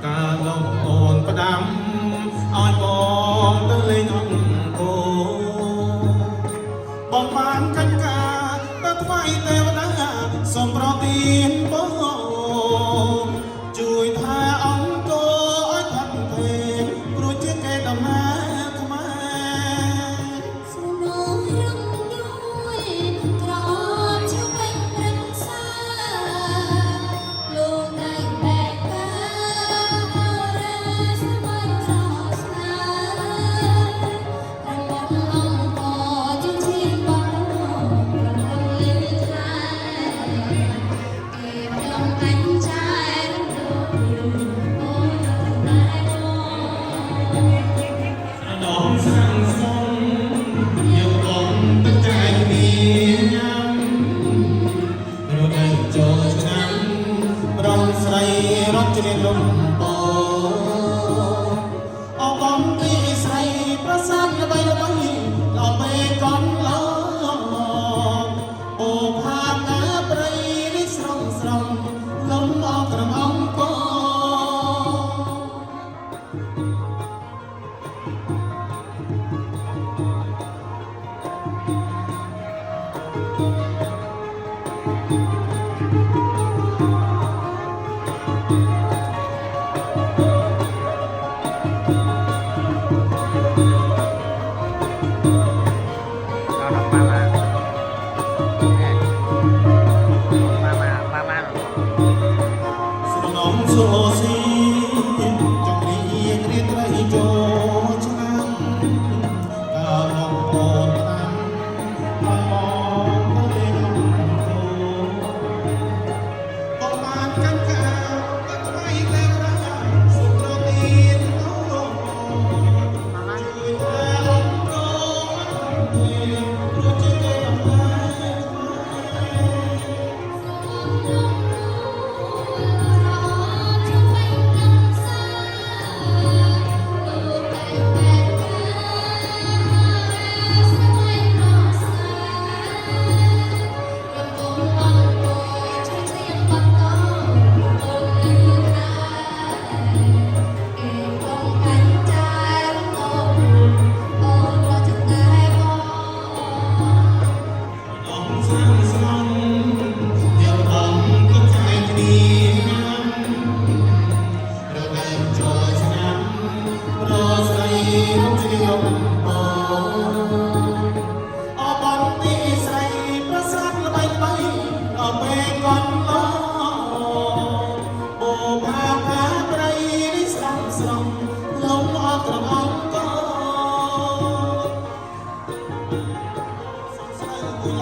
ការលងអូនផ្ដាំឲ្យបងទៅលេងអង្គបងបានកាច់ការទៅថ្វាយទេវតាសូមប្រទានបងជួយថាអង្គឲ្យផាត់ភេងព្រោះជាគេដំណើរខ្មែរស្រមោលរំด้วยត្រង់ជុំវិញព្រឹកសាលោកได้แบกការអរ៉ាស្មៃស្រស់ស្នារំលងអង្គជួយឈានបងរំលងលេងថ្លៃគេព្រមអញ្ចាយរំលងអូនតែបងដងសាំងស្មុំយកបងទឹកใจមានញ៉ាំរដូវចូលឆ្នាំរំស្រីរត់ជ្រៀងលំពអបងពីស្រីប្រសាទល្បីល្បីដល់ពេលកនឡងអូផាកាព្រៃនេះស្រងស្រងលំអងក្រំអង្គស្រនំសូស៊ីចង់រៀងរៀនត្រីចូលឆ្នាំការមកអូនតាមមកមកទៅលេងអង្គបងបានកាន់ការក៏ថ្មីតែរាសុខរទៀនអូជួយថាអង្គព្រោះជាគេដំណើរល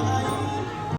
ំ